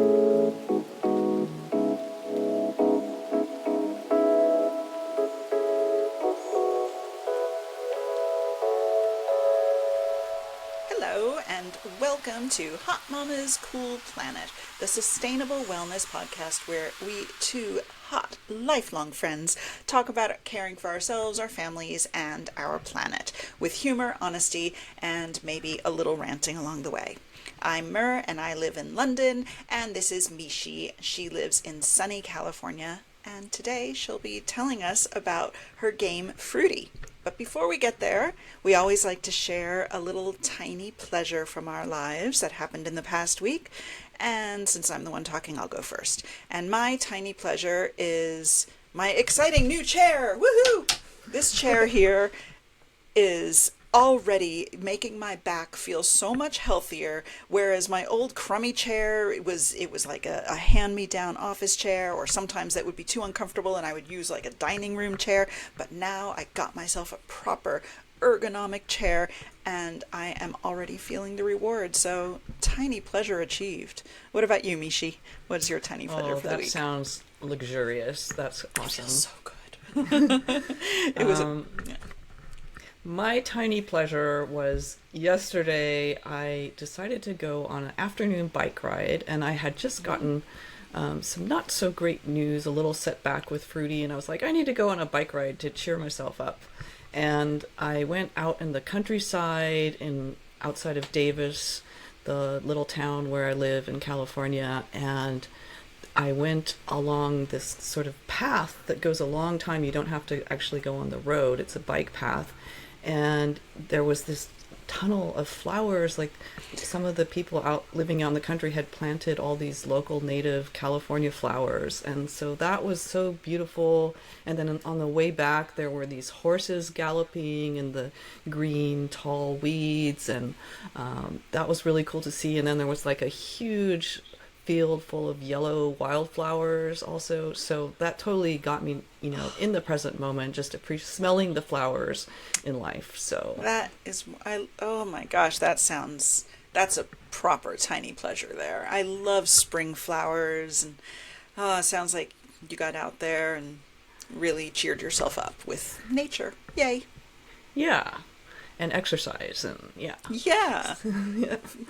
Hello, and welcome to Hot Mama's Cool Planet, the sustainable wellness podcast where we two hot, lifelong friends talk about caring for ourselves, our families, and our planet, with humor, honesty, and maybe a little ranting along the way. I'm Mer, and I live in London, and this is Miechie. She lives in sunny California, and today she'll be telling us about her game Fruity. But before we get there, we always like to share a little tiny pleasure from our lives that happened in the past week. And since I'm the one talking, I'll go first. And my tiny pleasure is my exciting new chair. Woohoo! This chair here is already making my back feel so much healthier, whereas my old crummy chair, it was like a hand-me-down office chair, or sometimes that would be too uncomfortable and I would use like a dining room chair. But now I got myself a proper ergonomic chair and I am already feeling the reward. So tiny pleasure achieved. What about you, Miechie? What is your tiny pleasure for the week? That sounds luxurious. That's awesome. It feels so good. It was My tiny pleasure was yesterday I decided to go on an afternoon bike ride, and I had just gotten some not so great news, a little setback with Fruity, and I was like, I need to go on a bike ride to cheer myself up. And I went out in the countryside outside of Davis, the little town where I live in California, and I went along this sort of path that goes a long time. You don't have to actually go on the road. It's a bike path. And there was this tunnel of flowers, like some of the people out living out in the country had planted all these local native California flowers. And so that was so beautiful. And then on the way back, there were these horses galloping in the green, tall weeds. And that was really cool to see. And then there was like a huge field full of yellow wildflowers also. So that totally got me, in the present moment, just smelling the flowers in life. So that is, oh my gosh, that's a proper tiny pleasure there. I love spring flowers, and it sounds like you got out there and really cheered yourself up with nature. Yay. Yeah. And exercise, and yeah. Yeah.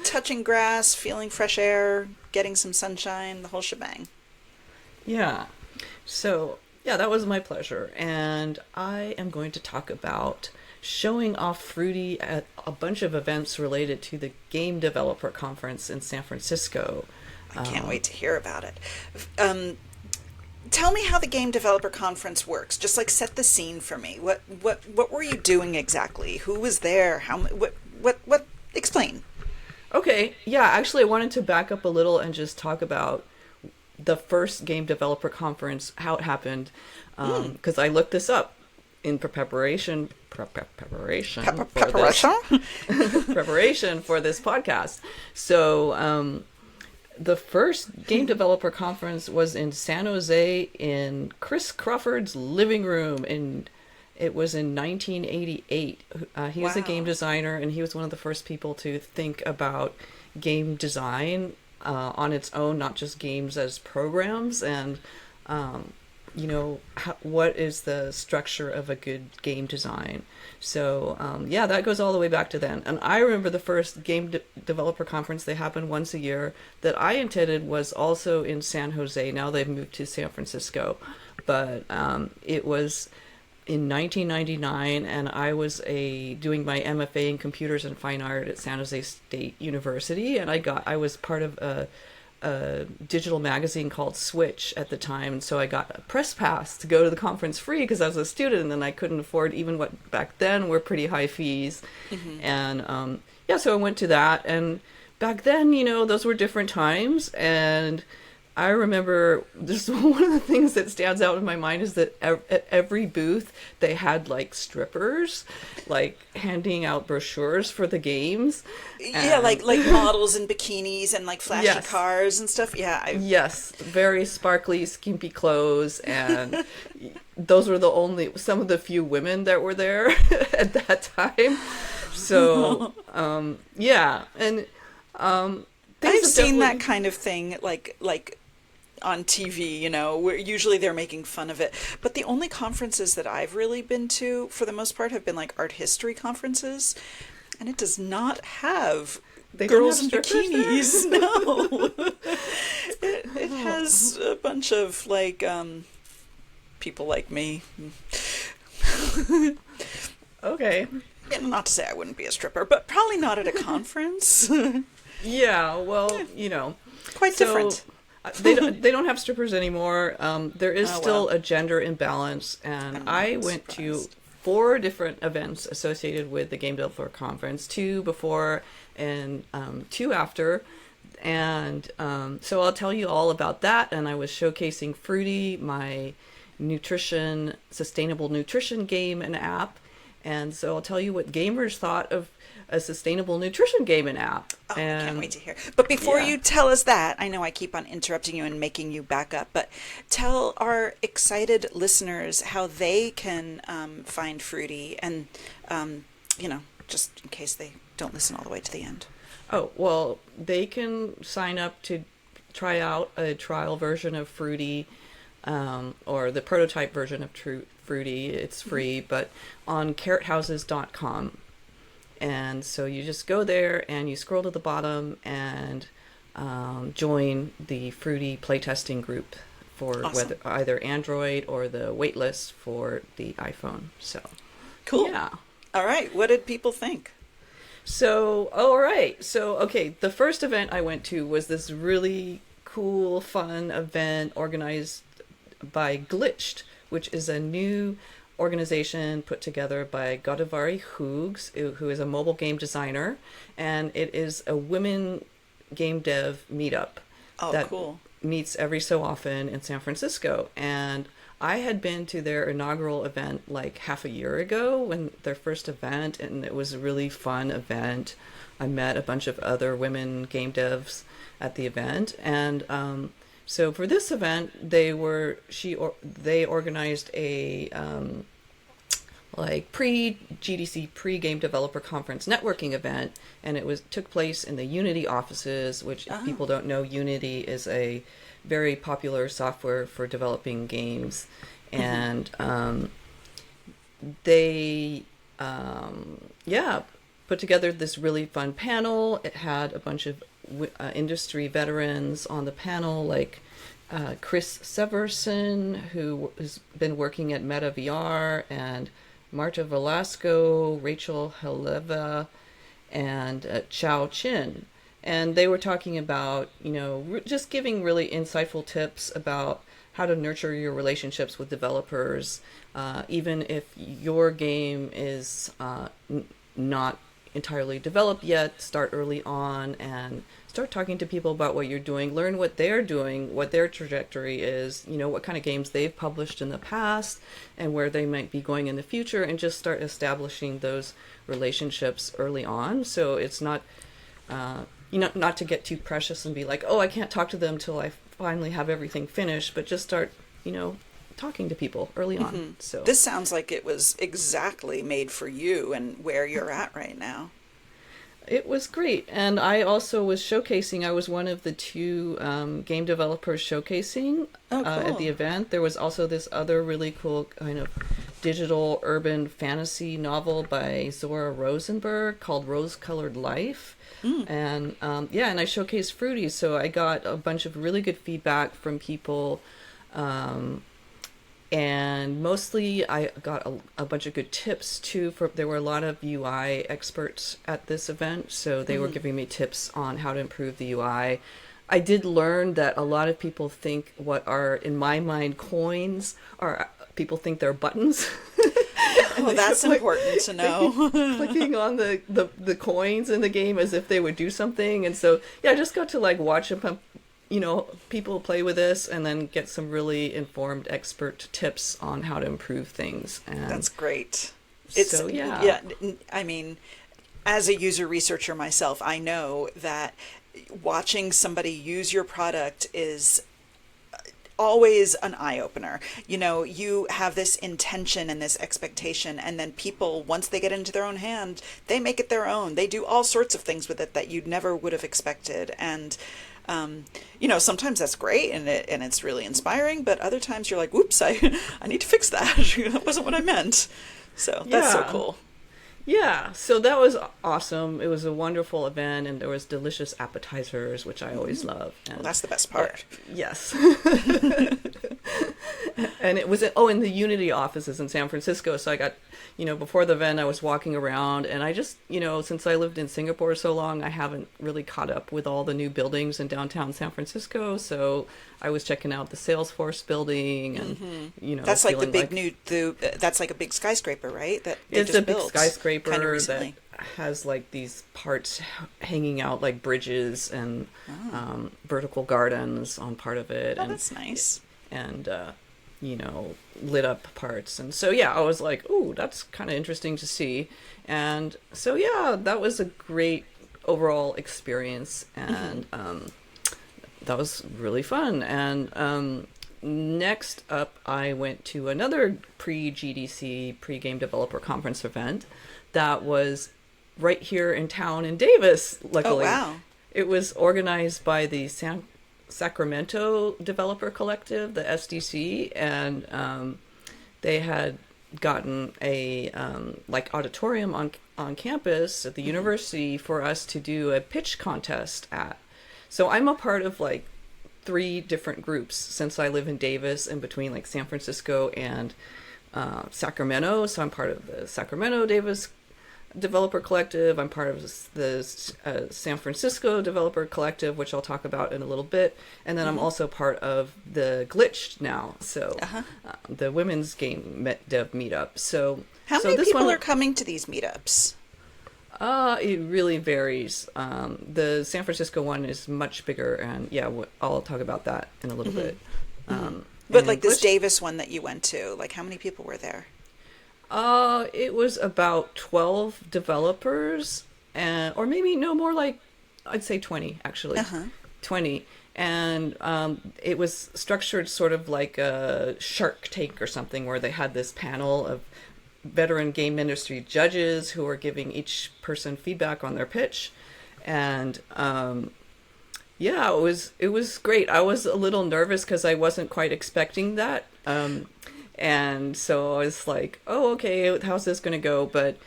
Touching grass, feeling fresh air, getting some sunshine, the whole shebang. Yeah. So, yeah, that was my pleasure. And I am going to talk about showing off Fruity at a bunch of events related to the Game Developer Conference in San Francisco. I can't wait to hear about it. Tell me how the Game Developer Conference works. Just like set the scene for me. What were you doing exactly? Who was there? What explain. Okay, yeah, actually I wanted to back up a little and just talk about the first Game Developer Conference, how it happened, because I looked this up in preparation for this podcast. So the first Game Developer Conference was in San Jose in Chris Crawford's living room, and it was in 1988. He was a game designer, and he was one of the first people to think about game design on its own, not just games as programs, and what is the structure of a good game design. So that goes all the way back to then. And I remember the first Game Developer Conference, they happened once a year, that I attended was also in San Jose. Now they've moved to San Francisco, but it was in 1999, and I was doing my MFA in Computers and Fine Art at San Jose State University, and I was part of a digital magazine called Switch at the time, so I got a press pass to go to the conference free because I was a student and I couldn't afford even what back then were pretty high fees. And so I went to that, and back then, those were different times, and I remember just one of the things that stands out in my mind is that at every booth they had like strippers, like handing out brochures for the games. Yeah, like models in bikinis and like flashy cars and stuff. Yeah. Yes, very sparkly, skimpy clothes, and those were some of the few women that were there at that time. So, things I've have seen that definitely. kind of thing, like on TV, where usually they're making fun of it. But the only conferences that I've really been to, for the most part, have been like art history conferences, and it does not have They don't have girls in strippers there? bikinis. No, it has a bunch of people like me. Okay. And not to say I wouldn't be a stripper, but probably not at a conference. Yeah, well, Quite so different. they don't have strippers anymore. There is Oh still well, a gender imbalance, and I'm I not went to surprised. 4 different events associated with the Game Developer Conference, 2 before and 2 after. And so I'll tell you all about that. And I was showcasing Fruity, my sustainable nutrition game and app. And so I'll tell you what gamers thought of a sustainable nutrition game and app. Oh, I can't wait And to hear. But before yeah. you tell us that, I know I keep on interrupting you and making you back up, but tell our excited listeners how they can find Fruity and, just in case they don't listen all the way to the end. Oh, well, they can sign up to try out a trial version of Fruity, or the prototype version of Fruity. It's free, but on carrothouses.com. And so you just go there and you scroll to the bottom and join the Fruity playtesting group for Awesome. whether either Android or the waitlist for the iPhone. So, Cool. yeah. All right. What did people think? So, all right. So, okay, the first event I went to was this really cool, fun event organized by Glitched, which is a new organization put together by Godavari Hoogs, who is a mobile game designer, and it is a women game dev meetup Oh, that cool. meets every so often in San Francisco. And I had been to their inaugural event like half a year ago, when their first event, and it was a really fun event. I met a bunch of other women game devs at the event, and so for this event, they organized a pre GDC pre Game Developer Conference networking event, and it took place in the Unity offices, which if Oh. people don't know, Unity is a very popular software for developing games, and they put together this really fun panel. It had a bunch of industry veterans on the panel, like Chris Severson, who has been working at Meta VR, and Marta Velasco, Rachel Heleva, and Chao Chin. And they were talking about, just giving really insightful tips about how to nurture your relationships with developers, even if your game is not entirely developed yet. Start early on and start talking to people about what you're doing, learn what they're doing, what their trajectory is, what kind of games they've published in the past and where they might be going in the future, and just start establishing those relationships early on. So it's not, not to get too precious and be like, oh, I can't talk to them till I finally have everything finished, but just start, talking to people early on. So This sounds like it was exactly made for you and where you're at right now. it was great. And I also was showcasing, I was one of the 2 game developers showcasing Oh, at the cool. event. There was also this other really cool kind of digital urban fantasy novel by Zora Rosenberg called Rose Colored Life. And and I showcased Fruity, so I got a bunch of really good feedback from people. And mostly I got a bunch of good tips too. There were a lot of UI experts at this event, so they were giving me tips on how to improve the UI. I did learn that a lot of people think what are, in my mind, coins are, people think they're buttons. And Well, they that's look important to know. clicking on the coins in the game as if they would do something. And so I just got to watch them, people play with this and then get some really informed expert tips on how to improve things. And That's great. so yeah. I mean, as a user researcher myself, I know that watching somebody use your product is always an eye-opener. You know, you have this intention and this expectation, and then people, once they get into their own hand, they make it their own. They do all sorts of things with it that you never would have expected. And you know, sometimes that's great and it's really inspiring, but other times you're like, whoops, I need to fix that. That wasn't what I meant. So that's so cool. Yeah, so that was awesome. It was a wonderful event, and there was delicious appetizers, which I always love. And well, that's the best part. Yes. And it was in the Unity offices in San Francisco. So I got, before the event, I was walking around, and I just, since I lived in Singapore so long, I haven't really caught up with all the new buildings in downtown San Francisco. So I was checking out the Salesforce building, and that's like the big that's like a big skyscraper, right? That they it's just a big built skyscraper kind of recently. that has like these parts hanging out like bridges and vertical gardens on part of it. Oh, that's nice. And lit up parts. And so I was like, ooh, that's kind of interesting to see. And so that was a great overall experience, and that was really fun. And next up, I went to another pre-GDC, pre-Game Developer Conference event that was right here in town in Davis, luckily. Oh, wow. It was organized by the Sacramento Developer Collective, the SDC, and they had gotten a auditorium on campus at the university for us to do a pitch contest at. So I'm a part of like 3 different groups since I live in Davis, in between like San Francisco and Sacramento. So I'm part of the Sacramento Davis Developer Collective. I'm part of the San Francisco Developer Collective, which I'll talk about in a little bit. And then I'm also part of the Glitched now, so the women's game dev meetup. So how many people are coming to these meetups? It really varies. The San Francisco one is much bigger, and I'll talk about that in a little bit. But like this Davis one that you went to, like how many people were there? It was about 12 developers, or maybe no more, like I'd say 20 actually. 20. And it was structured sort of like a Shark Tank or something, where they had this panel of veteran game industry judges who were giving each person feedback on their pitch. And it was great. I was a little nervous because I wasn't quite expecting that. And so I was like, oh, okay, how's this going to go? But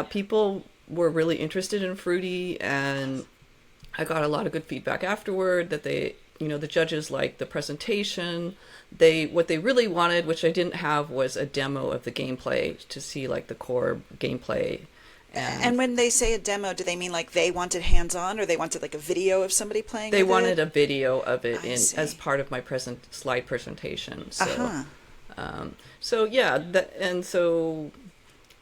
people were really interested in Fruity, and I got a lot of good feedback afterward that they, the judges liked the presentation. What they really wanted, which I didn't have, was a demo of the gameplay to see like the core gameplay. And when they say a demo, do they mean like they wanted hands-on, or they wanted like a video of somebody playing? They wanted a video of it as part of my slide presentation. So,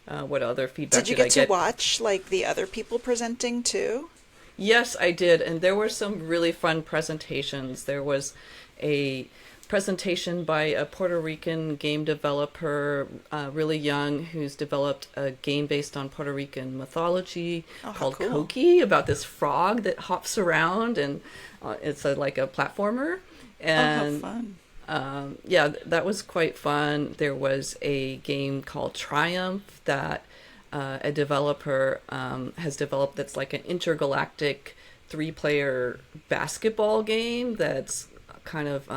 what other feedback did you get to watch like the other people presenting too? Yes, I did, and there were some really fun presentations. There was a presentation by a Puerto Rican game developer, really young, who's developed a game based on Puerto Rican mythology called Coqui, about this frog that hops around, and it's like a platformer. And how fun. That was quite fun. There was a game called Triumph that a developer has developed, that's like an intergalactic 3-player basketball game that's kind of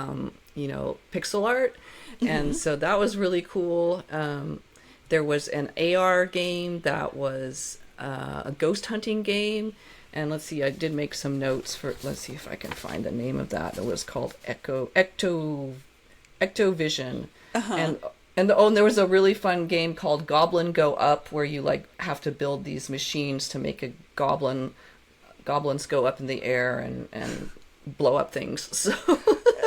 pixel art. And so that was really cool. There was an AR game that was a ghost hunting game. And let's see, I did make some notes let's see if I can find the name of that. It was called Ectovision. And there was a really fun game called Goblin Go Up, where you like have to build these machines to make goblins go up in the air and blow up things. So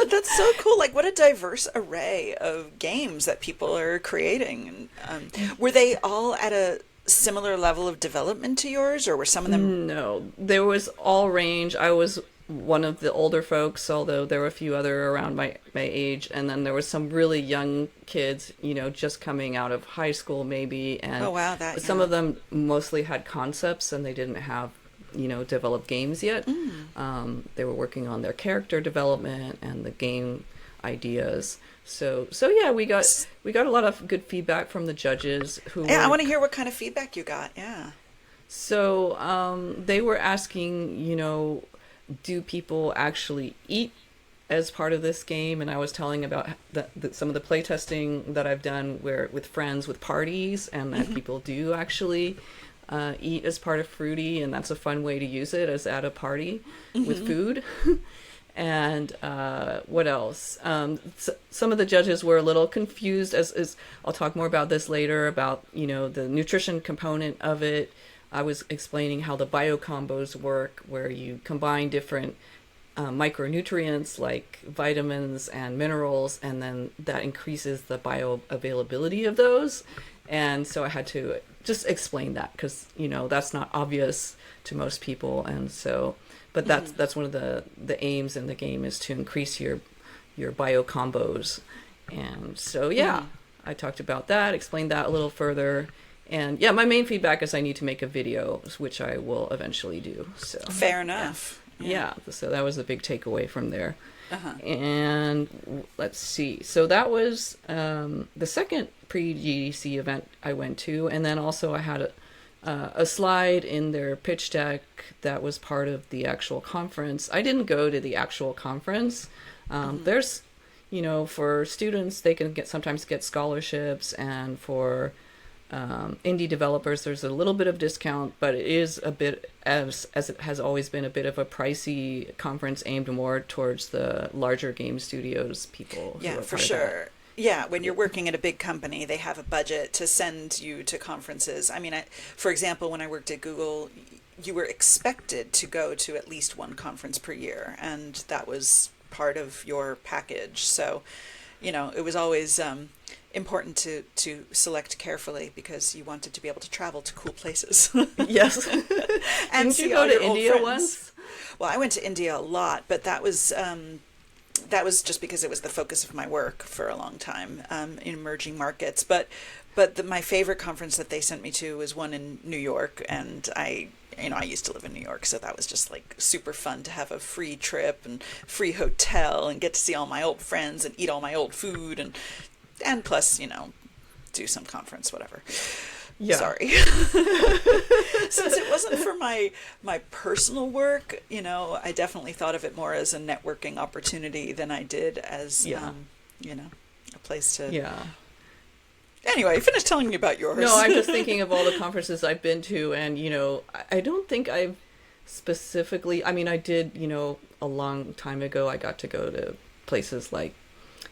that's so cool. Like, what a diverse array of games that people are creating. Were they all at a similar level of development to yours, or were some of them? No, there was all range. I was one of the older folks, although there were a few other around my age, and then there was some really young kids, just coming out of high school maybe, and oh wow, some of them mostly had concepts and they didn't have develop games yet. They were working on their character development and the game ideas. So yeah, we got a lot of good feedback from the judges who I want to hear what kind of feedback you got. Yeah. So they were asking, do people actually eat as part of this game? And I was telling about some of the playtesting that I've done with friends with parties, and that people do actually eat as part of Fruity, and that's a fun way to use it, as at a party with food. And what else? Some of the judges were a little confused, as I'll talk more about this later, about the nutrition component of it. I was explaining how the bio combos work, where you combine different micronutrients like vitamins and minerals, and then that increases the bioavailability of those. And so I had to just explain that, because that's not obvious to most people. And so, but that's one of the aims in the game, is to increase your bio combos. And so I talked about that, explained that a little further. And my main feedback is I need to make a video, which I will eventually do. So fair enough. Yeah. So that was the big takeaway from there. And let's see. So that was the second pre-GDC event I went to, and then also I had a slide in their pitch deck that was part of the actual conference. I didn't go to the actual conference. There's, for students, they can sometimes get scholarships, and for indie developers, there's a little bit of discount, but it is a bit, as it has always been, a bit of a pricey conference aimed more towards the larger game studios people. Yeah, for sure. Yeah, when you're working at a big company, they have a budget to send you to conferences. I mean, for example, when I worked at Google, you were expected to go to at least one conference per year, and that was part of your package. So, it was always important to select carefully, because you wanted to be able to travel to cool places. Yes. And didn't you go to India once? Well, I went to India a lot, but that was just because it was the focus of my work for a long time, in emerging markets. But my favorite conference that they sent me to was one in New York, and I used to live in New York, so that was just like super fun to have a free trip and free hotel and get to see all my old friends and eat all my old food and plus, do some conference, whatever. Yeah. Sorry. Since it wasn't for my personal work, I definitely thought of it more as a networking opportunity than I did as, a place to... Yeah. Anyway, finish telling me about yours. No, I'm just thinking of all the conferences I've been to, and, I don't think I've specifically... I mean, I did, a long time ago, I got to go to places like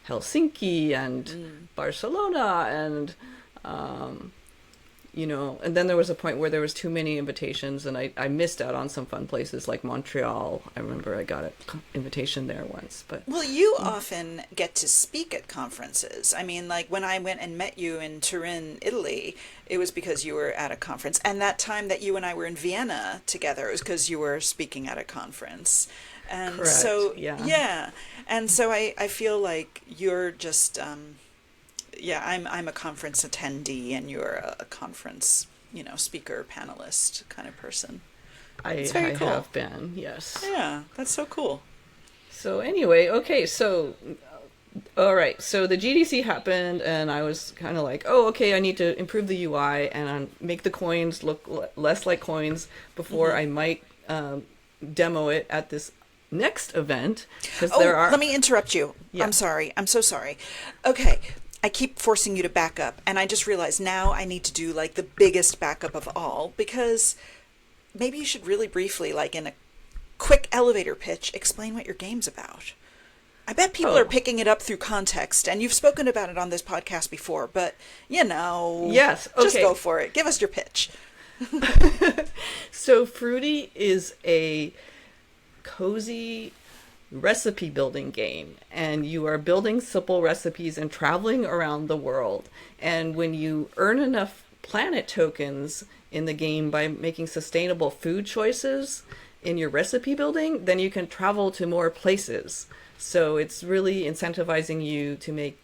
Helsinki and Barcelona and and then there was a point where there was too many invitations, and I missed out on some fun places like Montreal. I remember I got an invitation there once. But well, you often get to speak at conferences. I mean, like when I went and met you in Turin, Italy, it was because you were at a conference. And that time that you and I were in Vienna together, it was because you were speaking at a conference. And correct. So yeah. And so I feel like you're just I'm a conference attendee, and you're a conference, speaker, panelist kind of person. It's very cool. Have been, yes. Yeah, that's so cool. So anyway, okay, so all right, so the GDC happened, and I was kind of like, oh, okay, I need to improve the UI and make the coins look less like coins before I might demo it at this next event. Let me interrupt you. Yeah. I'm sorry. I'm so sorry. Okay. I keep forcing you to back up, and I just realized now I need to do like the biggest backup of all, because maybe you should really briefly, like in a quick elevator pitch, explain what your game's about. I bet people are picking it up through context, and you've spoken about it on this podcast before, but yes, okay. Just go for it. Give us your pitch. So Fruity is a cozy recipe building game, and you are building simple recipes and traveling around the world. And when you earn enough planet tokens in the game by making sustainable food choices in your recipe building, then you can travel to more places. So it's really incentivizing you to make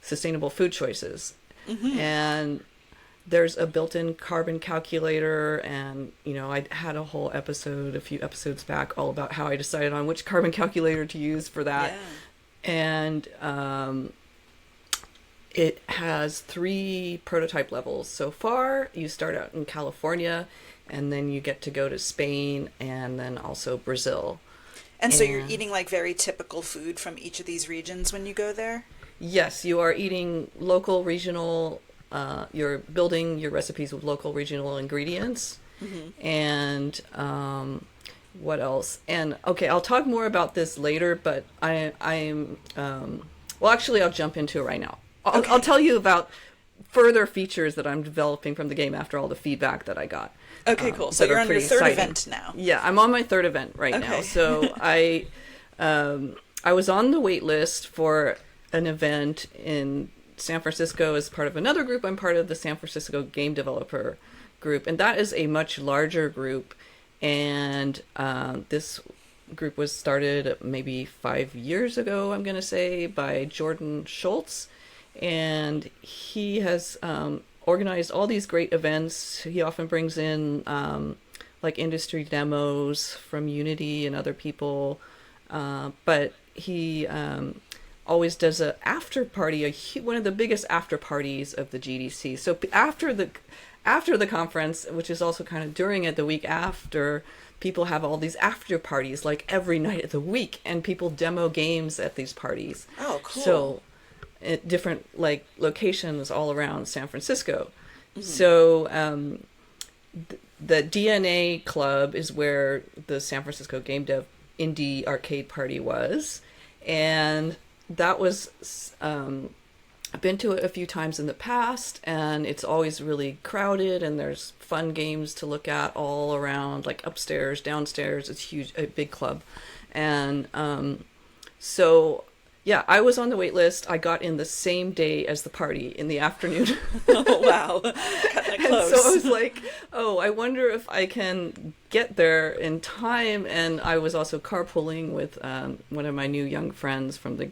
sustainable food choices. And there's a built-in carbon calculator, and I had a whole episode a few episodes back all about how I decided on which carbon calculator to use for that. And it has 3 prototype levels so far. You start out in California, and then you get to go to Spain and then also Brazil. And so you're eating like very typical food from each of these regions when you go there? Yes, you are eating local, regional, you're building your recipes with local, regional ingredients. And what else? And okay, I'll talk more about this later, but I'm well, actually, I'll jump into it right now. I'll tell you about further features that I'm developing from the game after all the feedback that I got. Okay, cool. So you're on your third event now. Yeah, I'm on my third event right now. So I was on the wait list for an event in San Francisco as part of another group. I'm part of the San Francisco Game Developer group, and that is a much larger group. And this group was started maybe 5 years ago, I'm going to say, by Jordan Schultz. And he has organized all these great events. He often brings in like industry demos from Unity and other people. But he always does a after party, one of the biggest after parties of the GDC. So after the conference, which is also kind of during it, the week after, people have all these after parties like every night of the week, and people demo games at these parties. Oh, cool. So at different like locations all around San Francisco. So the DNA Club is where the San Francisco Game Dev Indie Arcade Party was, and that was I've been to it a few times in the past, and it's always really crowded, and there's fun games to look at all around, like upstairs, downstairs. It's huge, a big club. And so yeah, I was on the wait list. I got in the same day as the party in the afternoon. Oh, wow. Kind of close. And so I was like, oh, I wonder if I can get there in time. And I was also carpooling with one of my new young friends from the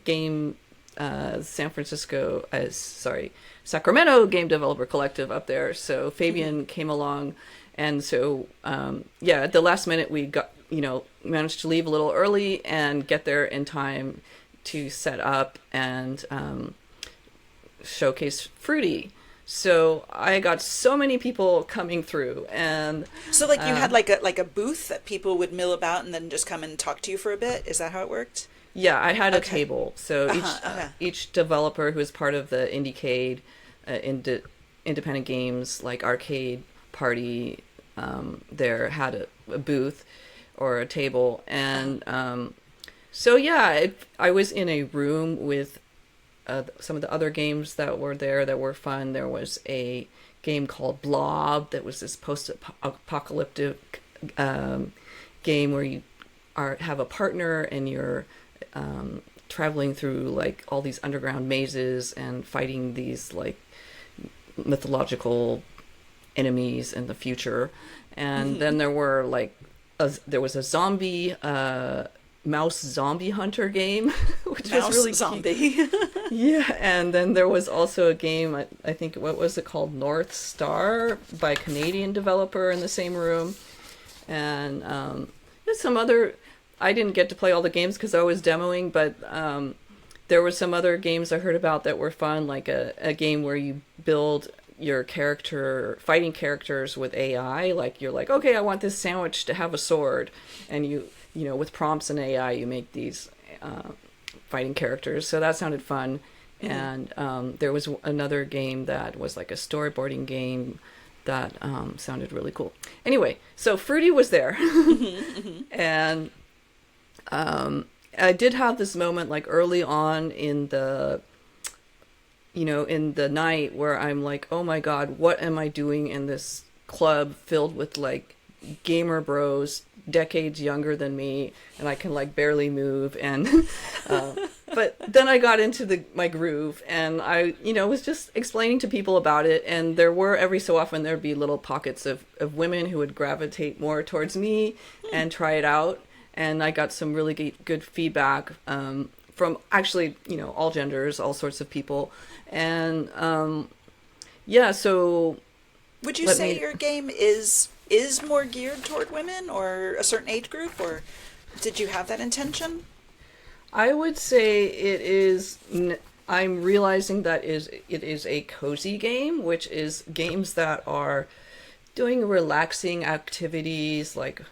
Sacramento Game Developer Collective up there. So Fabian came along. And so, at the last minute, we got, managed to leave a little early and get there in time to set up and showcase Fruity. So I got so many people coming through, and so like you had like a booth that people would mill about and then just come and talk to you for a bit. Is that how it worked? Yeah, I had a table. So each developer who was part of the Indiecade, independent games like arcade party, there had a booth or a table, and so yeah, I was in a room with some of the other games that were there that were fun. There was a game called Blob that was this post-apocalyptic game where you have a partner and you're traveling through like all these underground mazes and fighting these like mythological enemies in the future. And then there were like there was a zombie mouse zombie hunter game, which was really zombie. Yeah, and then there was also a game, I think, what was it called, North Star, by a Canadian developer in the same room. And there's some other, I didn't get to play all the games because I was demoing, but there were some other games I heard about that were fun, like a game where you build your fighting characters with AI. Like you're like, okay, I want this sandwich to have a sword, and you with prompts and AI, you make these fighting characters. So that sounded fun. And there was another game that was like a storyboarding game that sounded really cool. Anyway, so Fruity was there. And I did have this moment like early on in the night where I'm like, oh my God, what am I doing in this club filled with like gamer bros decades younger than me, and I can like barely move, and but then I got into my groove, and I was just explaining to people about it, and there were every so often there'd be little pockets of women who would gravitate more towards me and try it out, and I got some really good feedback from actually all genders, all sorts of people, and so Would you Let say me your game is more geared toward women or a certain age group, or did you have that intention? I would say it is. I'm realizing that it is a cozy game, which is games that are doing relaxing activities like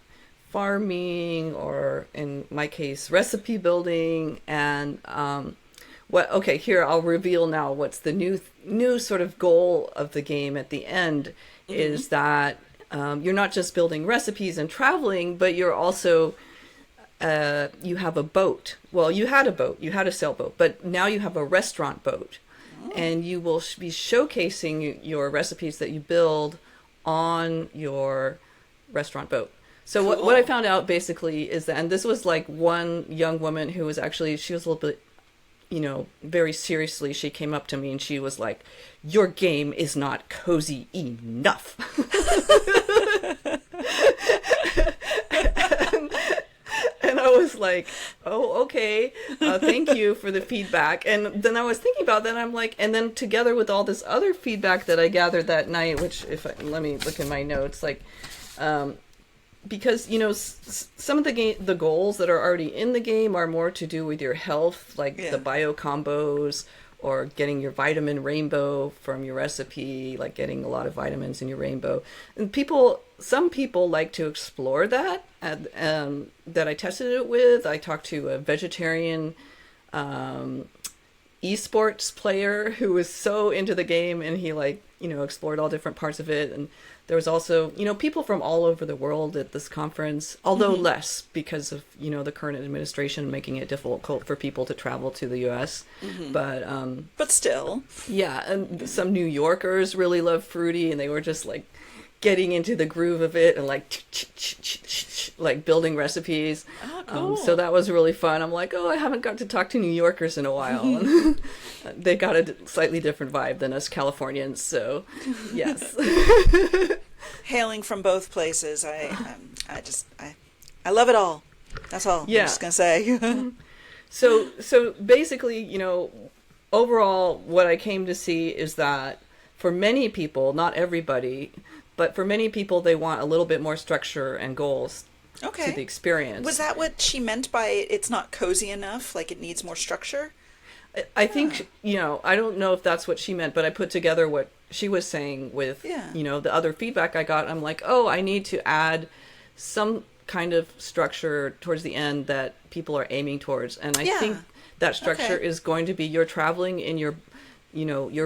farming, or in my case, recipe building. And what? Okay, here I'll reveal now. What's the new sort of goal of the game at the end is that you're not just building recipes and traveling, but you're also you have a boat. Well, you had a boat, you had a sailboat, but now you have a restaurant boat, and you will be showcasing your recipes that you build on your restaurant boat. So what I found out basically is that, and this was like one young woman who was actually, she was a little bit, very seriously, she came up to me and she was like, "Your game is not cozy enough." And I was like, "Oh, okay. Thank you for the feedback." And then I was thinking about that. And I'm like, and then together with all this other feedback that I gathered that night, which let me look in my notes, like, because some of the goals that are already in the game are more to do with your health, like the bio combos, or getting your vitamin rainbow from your recipe, like getting a lot of vitamins in your rainbow. And some people like to explore that. That I tested it with. I talked to a vegetarian esports player who was so into the game, and he explored all different parts of it. And there was also people from all over the world at this conference, although less because of the current administration making it difficult for people to travel to the US. But still, yeah. And some New Yorkers really love Fruity, and they were just like getting into the groove of it and like building recipes. Oh, cool. So that was really fun. I'm like, I haven't got to talk to New Yorkers in a while. And they got a slightly different vibe than us Californians. So yes. Hailing from both places, I love it all. That's all. Yeah. I'm just gonna say. So basically, overall, what I came to see is that for many people, not everybody, but for many people, they want a little bit more structure and goals to the experience. Was that what she meant by it's not cozy enough? Like it needs more structure? I think, I don't know if that's what she meant, but I put together what she was saying with, the other feedback I got. I'm like, I need to add some kind of structure towards the end that people are aiming towards. And I think that structure is going to be you're traveling in your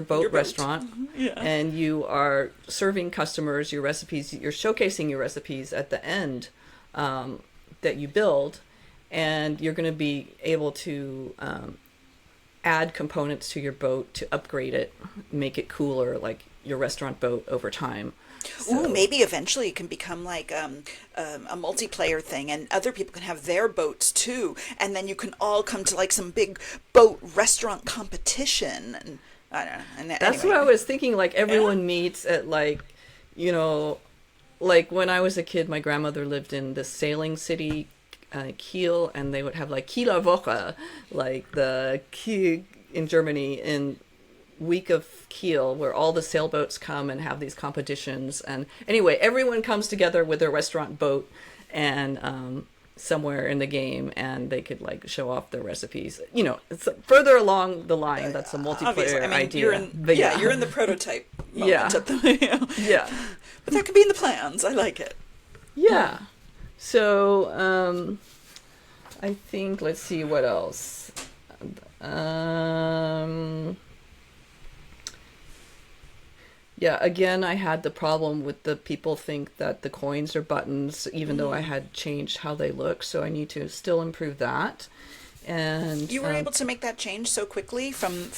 boat restaurant, and you are serving customers your recipes. You're showcasing your recipes at the end that you build, and you're going to be able to add components to your boat to upgrade it, make it cooler, like your restaurant boat over time. So, maybe eventually it can become like a multiplayer thing, and other people can have their boats too, and then you can all come to like some big boat restaurant competition. And I don't know. And that's what I was thinking. Like everyone meets at like when I was a kid, my grandmother lived in the sailing city, Kiel, and they would have like Kieler Woche, like the Kiel in Germany in week of Kiel, where all the sailboats come and have these competitions. And anyway, everyone comes together with their restaurant boat and somewhere in the game, and they could like show off their recipes. It's further along the line. That's a multiplayer idea. You're in the prototype moment at yeah. But that could be in the plans. I like it. Yeah. So I think, let's see what else. Yeah, again, I had the problem with the people think that the coins are buttons, even though I had changed how they look. So I need to still improve that. And you were able to make that change so quickly from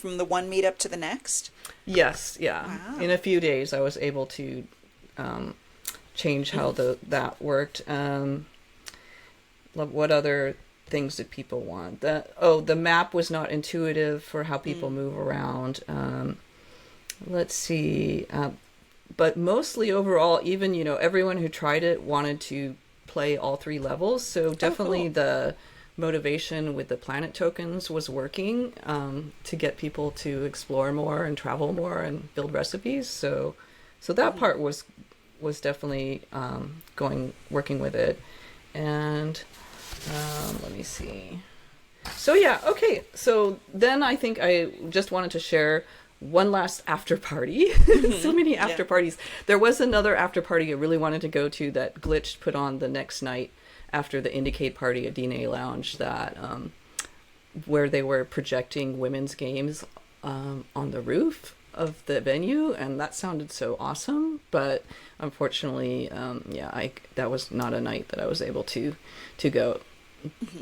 the one meetup to the next? Yes, yeah. Wow. In a few days, I was able to change how that worked. What other things did people want? The map was not intuitive for how people move around. Let's see. But mostly overall, even, everyone who tried it wanted to play all 3 levels. So definitely the motivation with the planet tokens was working to get people to explore more and travel more and build recipes. So So that part was definitely working with it. And let me see. So yeah, okay. So then I think I just wanted to share one last after party. So many after parties. There was another after party I really wanted to go to that Glitch put on the next night after the Indicate party at DNA Lounge, that where they were projecting women's games on the roof of the venue, and that sounded so awesome. But unfortunately, that was not a night that I was able to go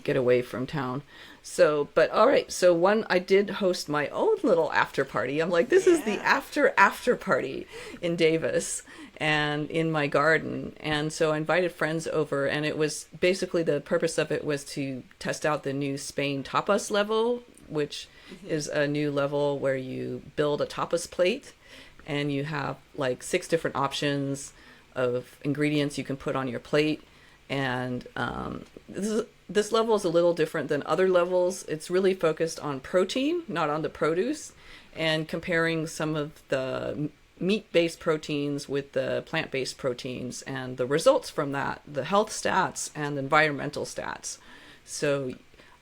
get away from town. So, but all right. So I did host my own little after party. I'm like, this is the after party in Davis and in my garden. And so I invited friends over, and it was basically, the purpose of it was to test out the new Spain tapas level, which is a new level where you build a tapas plate and you have like 6 different options of ingredients you can put on your plate. And this level is a little different than other levels. It's really focused on protein, not on the produce, and comparing some of the meat-based proteins with the plant-based proteins, and the results from that, the health stats and the environmental stats. So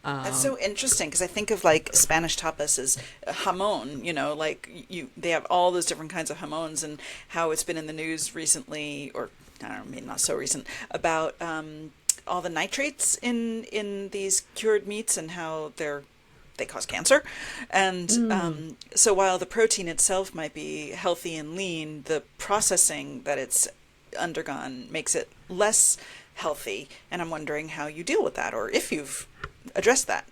that's so interesting, because I think of like Spanish tapas as jamon, like they have all those different kinds of jamons, and how it's been in the news recently, or I don't know, maybe not so recent, about all the nitrates in these cured meats and how they cause cancer. And so while the protein itself might be healthy and lean, the processing that it's undergone makes it less healthy. And I'm wondering how you deal with that, or if you've addressed that.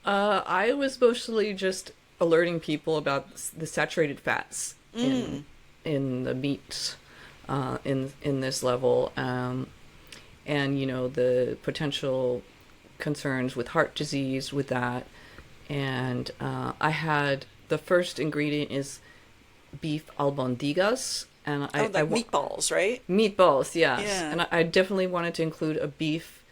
I was mostly just alerting people about the saturated fats in the meats in this level, and the potential concerns with heart disease with that. And I had, the first ingredient is beef albondigas, and meatballs, right? Meatballs, yes. Yeah. And I definitely wanted to include a beef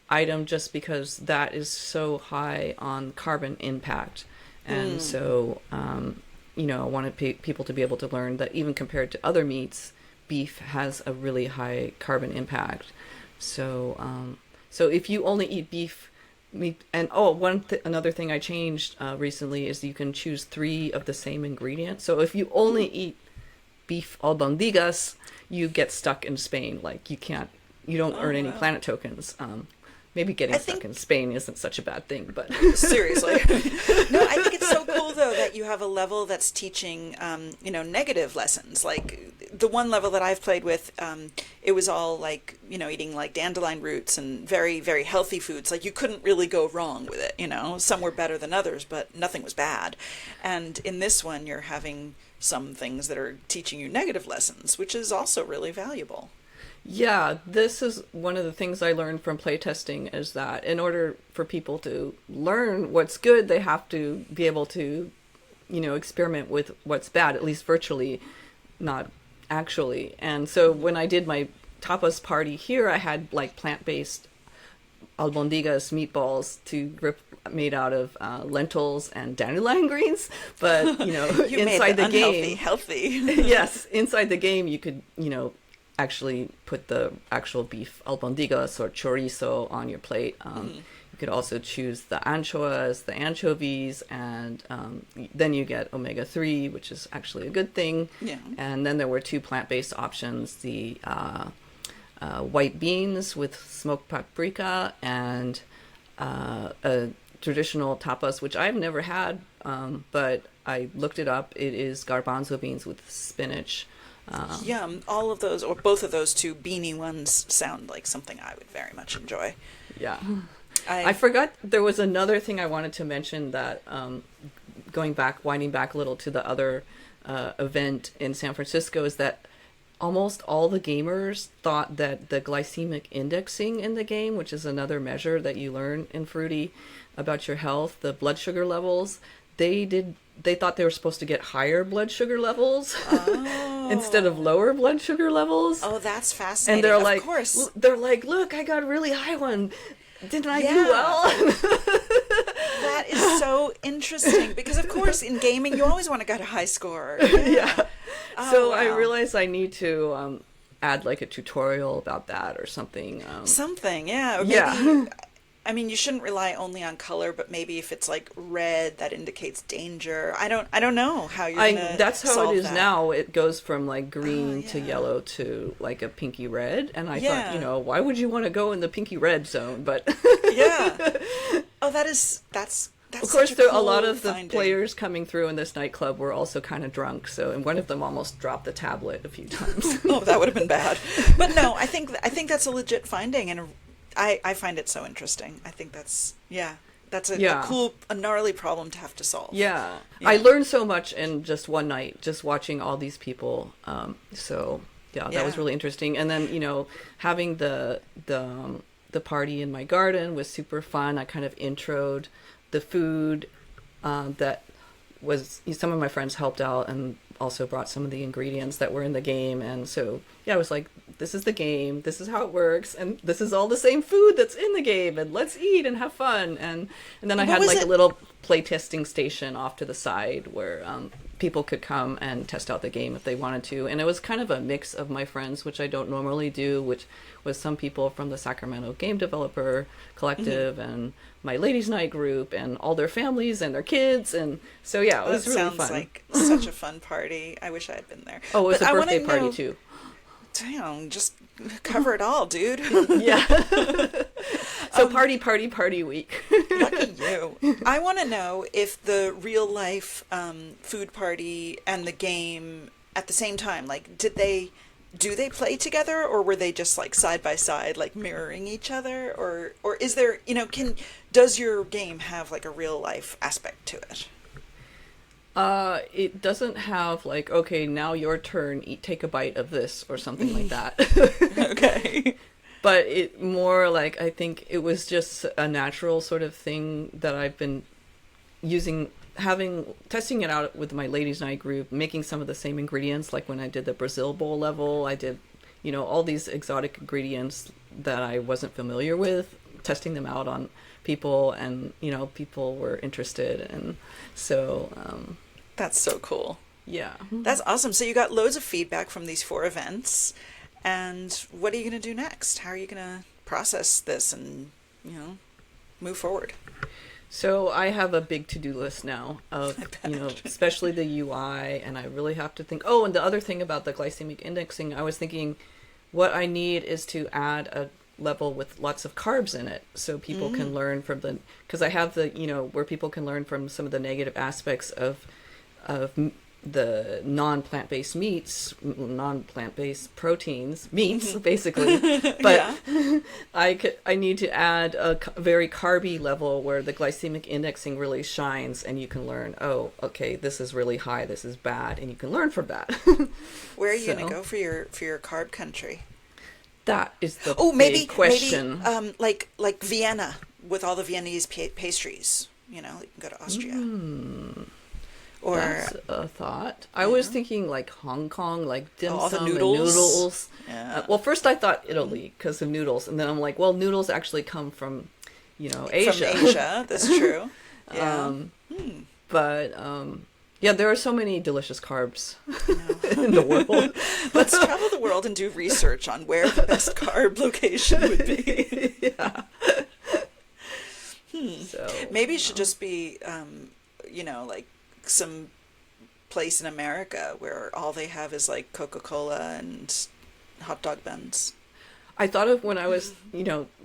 item just because that is so high on carbon impact. And so, I wanted people to be able to learn that even compared to other meats, beef has a really high carbon impact. So, so if you only eat beef meat, and another thing I changed recently is you can choose 3 of the same ingredient. So if you only eat beef albondigas, you get stuck in Spain. Like you don't earn any planet tokens. Maybe getting stuck in Spain isn't such a bad thing, but seriously. No, I think it's so cool though that you have a level that's teaching, negative lessons. Like the one level that I've played with, it was all like, eating like dandelion roots and very, very healthy foods. Like you couldn't really go wrong with it. Some were better than others, but nothing was bad. And in this one, you're having some things that are teaching you negative lessons, which is also really valuable. Yeah, this is one of the things I learned from playtesting, is that in order for people to learn what's good, they have to be able to, experiment with what's bad, at least virtually, not actually. And so when I did my tapas party here, I had like plant-based albondigas meatballs made out of lentils and dandelion greens. But, you inside made the game, healthy. Yes, inside the game, you could, actually put the actual beef albondigas or chorizo on your plate. You could also choose the anchoas, the anchovies, and then you get omega-3, which is actually a good thing. Yeah. And then there were 2 plant-based options, the white beans with smoked paprika, and a traditional tapas, which I've never had, but I looked it up. It is garbanzo beans with spinach. Yum. All of those, or both of those 2 beanie ones, sound like something I would very much enjoy. Yeah. I forgot there was another thing I wanted to mention, that winding back a little to the other event in San Francisco, is that almost all the gamers thought that the glycemic indexing in the game, which is another measure that you learn in Fruity about your health, the blood sugar levels, they thought they were supposed to get higher blood sugar levels instead of lower blood sugar levels. Oh, that's fascinating. And they're of course. They're like, look, I got a really high one. Didn't I do well? That is so interesting, because of course in gaming you always want to get a high score. Yeah. So I wow. realized I need to add like a tutorial about that or something. Something, yeah. Or Yeah. maybe, I mean, you shouldn't rely only on color, but maybe if it's like red, that indicates danger. I don't know how you're gonna That's how it solve is that. now. It goes from like Oh, green to yeah. yellow to like a pinky red. And I thought, Yeah. why would you want to go in the pinky red zone? But Yeah. Oh, that's of such course, a a lot cool of the finding. players coming through in this nightclub were also kind of drunk. So, and one of them almost dropped the tablet a few times. Oh, that would have been bad. But no, I think that's a legit finding, and I find it so interesting. I think that's yeah, that's a Yeah. cool, a gnarly problem to have to solve. Yeah. I Yeah. learned so much in just one night, just watching all these people. So yeah, that was Yeah. really interesting. And then, having the party in my garden was super fun. I kind of introed the food that was some of my friends helped out and also brought some of the ingredients that were in the game. And so yeah, I was like, this is the game, this is how it works, and this is all the same food that's in the game, and let's eat and have fun. And then I What had was like a it? little play testing station off to the side where people could come and test out the game if they wanted to. And it was kind of a mix of my friends, which I don't normally do, which was some people from the Sacramento Game Developer Collective and my ladies' night group and all their families and their kids. And so yeah, it That was really sounds fun. like such a fun party. I wish I had been there. Oh, it was But a I want birthday to party know. too. Damn, just cover it all, dude. Yeah. So party week. Lucky you. I want to know if the real life food party and the game at the same time, like, do they play together, or were they just like side by side, like mirroring each other, or is there, does your game have like a real life aspect to it? It doesn't have like, okay, now your turn, take a bite of this or something like that. Okay. But it more like, I think it was just a natural sort of thing that I've been testing it out with my ladies' night group, making some of the same ingredients. Like when I did the Brazil bowl level, I did, all these exotic ingredients that I wasn't familiar with, testing them out on people, and, people were interested. And so, That's so cool. yeah. That's awesome. So you got loads of feedback from these 4 events, and what are you going to do next? How are you going to process this and, move forward? So I have a big to-do list now of, I bet. especially the UI, and I really have to think. Oh, and the other thing about the glycemic indexing, I was thinking what I need is to add a level with lots of carbs in it so people can learn from because I have the, where people can learn from some of the negative aspects of the non-plant-based meats, non-plant-based proteins, meats, basically. But Yeah. I need to add a very carby level where the glycemic indexing really shines, and you can learn, oh, okay, this is really high, this is bad, and you can learn from that. Where are you going So to go for your carb country? that is the Oh, big question. like Vienna with all the Viennese pastries. You can go to Austria. Or That's a thought. I was thinking like Hong Kong, like dim all the sum and noodles. noodles. Yeah. Well, first I thought Italy because of noodles, and then I'm like, well, noodles actually come from, Asia. From Asia, that's true. Yeah. But yeah, there are so many delicious carbs I know. in the world. Let's travel the world and do research on where the best carb location would be. Yeah. So Maybe it should just be, like some place in America where all they have is like Coca-Cola and hot dog buns. I thought of when I was,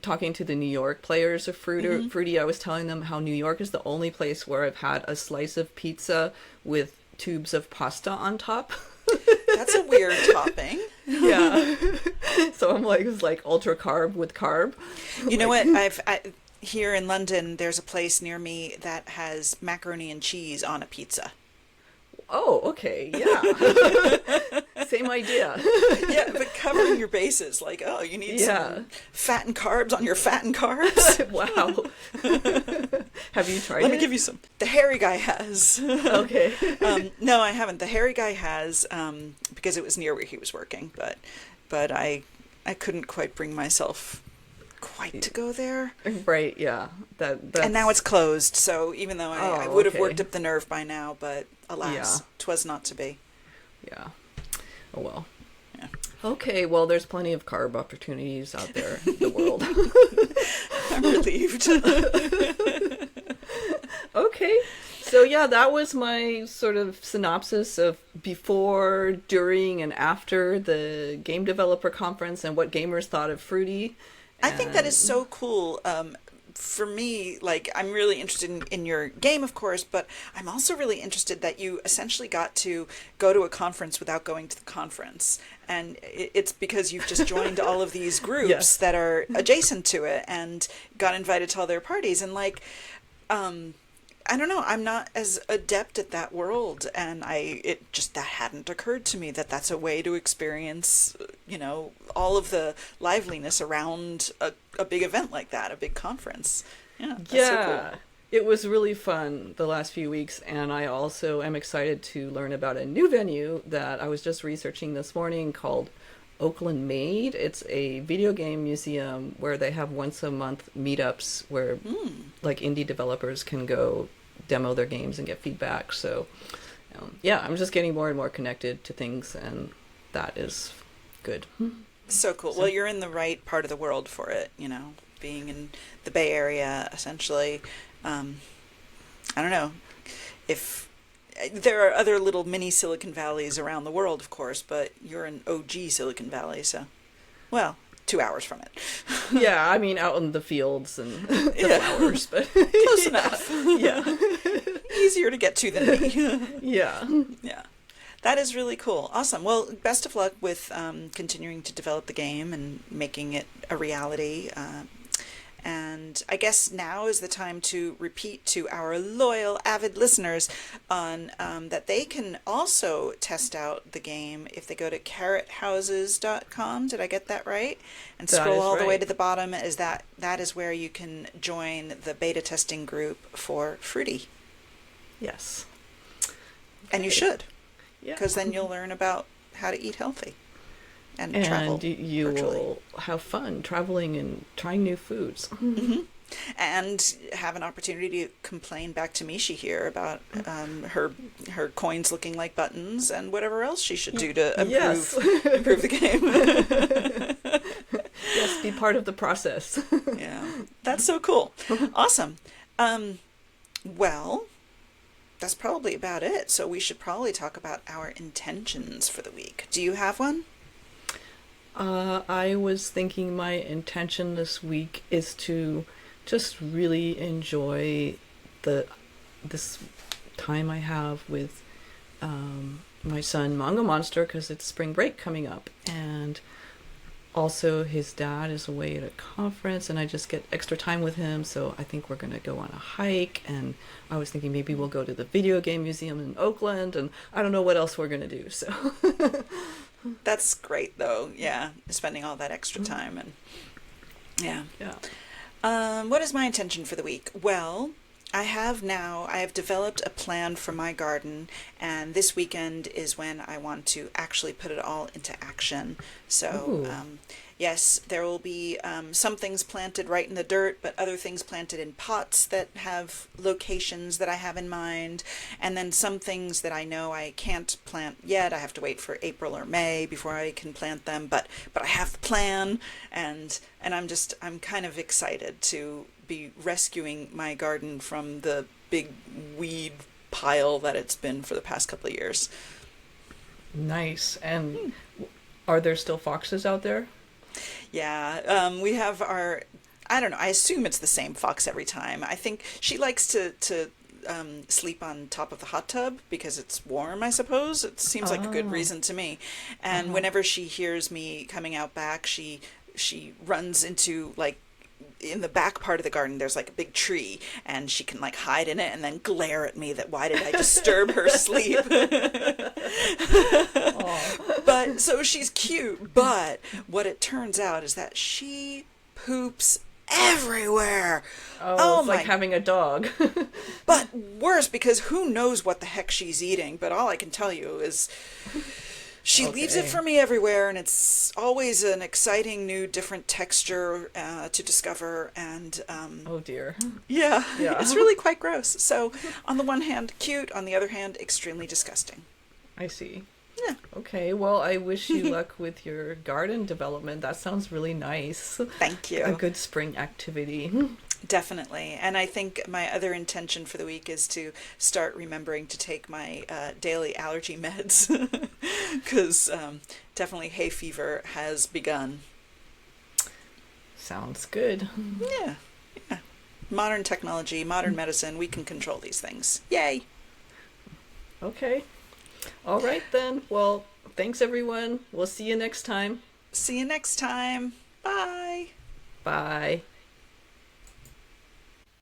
talking to the New York players of Fruity, I was telling them how New York is the only place where I've had a slice of pizza with tubes of pasta on top. That's a weird topping. Yeah. So I'm like, it's like ultra carb with carb. You know what? Here in London, there's a place near me that has macaroni and cheese on a pizza. Oh, okay. Yeah. Same idea. Yeah, but covering your bases, like, oh, you need Yeah. some fat and carbs on your fat and carbs. Wow. Have you tried Let it? me give you some. The hairy guy has. Okay. No, I haven't. The hairy guy has, because it was near where he was working, but I couldn't quite bring myself quite to go there. Right, yeah. That's... And now it's closed, so even though I Oh, would have okay. worked up the nerve by now, but alas, Yeah. 'twas not to be. Yeah. Oh well. Yeah. Okay, well, there's plenty of carb opportunities out there in the world. I'm relieved. Okay, so yeah, that was my sort of synopsis of before, during, and after the Game Developer Conference and what gamers thought of Fruity. I think that is And so cool. For me, like, I'm really interested in your game, of course, but I'm also really interested that you essentially got to go to a conference without going to the conference. And it's because you've just joined all of these groups Yes. that are adjacent to it and got invited to all their parties. And, like, I don't know, I'm not as adept at that world, and it just, that hadn't occurred to me that that's a way to experience, all of the liveliness around a big event like that, a big conference. Yeah, that's so cool. yeah, it was really fun the last few weeks, and I also am excited to learn about a new venue that I was just researching this morning called Oakland Made. It's a video game museum where they have once a month meetups where like indie developers can go demo their games and get feedback. So yeah, I'm just getting more and more connected to things, and that is good. So cool. Well, you're in the right part of the world for it, being in the Bay Area, essentially. I don't know if there are other little mini Silicon Valleys around the world, of course, but you're in OG Silicon Valley, so, well, 2 hours from it. Yeah, I mean, out in the fields and the flowers, but Close enough. yeah. Easier to get to than me. Yeah. Yeah. That is really cool. Awesome. Well, best of luck with continuing to develop the game and making it a reality. And I guess now is the time to repeat to our loyal, avid listeners on that they can also test out the game if they go to carrothouses.com. Did I get that right? And That scroll is all the way right. to the bottom. That is where you can join the beta testing group for Fruity. Yes. And you should, Yeah. because then you'll learn about how to eat healthy and travel And you virtually. will have fun traveling and trying new foods. And have an opportunity to complain back to Miechie here about her coins looking like buttons and whatever else she should do to Yes. improve the game. Yes, be part of the process. Yeah, that's so cool. Awesome. Well, that's probably about it. So we should probably talk about our intentions for the week. Do you have one? I was thinking my intention this week is to just really enjoy this time I have with my son Manga Monster, because it's spring break coming up, and also his dad is away at a conference and I just get extra time with him, so I think we're going to go on a hike, and I was thinking maybe we'll go to the video game museum in Oakland, and I don't know what else we're going to do, so That's great, though. Yeah, spending all that extra time and yeah. yeah. What is my intention for the week? Well, I have developed a plan for my garden, and this weekend is when I want to actually put it all into action. So, yes, there will be some things planted right in the dirt, but other things planted in pots that have locations that I have in mind, and then some things that I know I can't plant yet. I have to wait for April or May before I can plant them, but I have the plan, and I'm kind of excited to be rescuing my garden from the big weed pile that it's been for the past couple of years. Nice. And are there still foxes out there? Yeah, we have I don't know, I assume it's the same fox every time. I think she likes to sleep on top of the hot tub because it's warm, I suppose. It seems like a good reason to me. And whenever she hears me coming out back, she runs into, like, in the back part of the garden, there's like a big tree, and she can like hide in it and then glare at me that why did I disturb her sleep? But so she's cute, but what it turns out is that she poops everywhere. Oh, it's like having a dog. But worse, because who knows what the heck she's eating, but all I can tell you is she leaves it for me everywhere, and it's always an exciting new different texture to discover, and Oh dear. yeah, Yeah. it's really quite gross. So on the one hand, cute, on the other hand, extremely disgusting. I see. Yeah. Okay, well, I wish you luck with your garden development. That sounds really nice. Thank you. A good spring activity. Definitely. And I think my other intention for the week is to start remembering to take my daily allergy meds because definitely hay fever has begun. Sounds good. Yeah. Yeah. Modern technology, modern medicine, we can control these things. Yay. Okay. All right then. Well, thanks everyone. We'll see you next time. See you next time. Bye. Bye.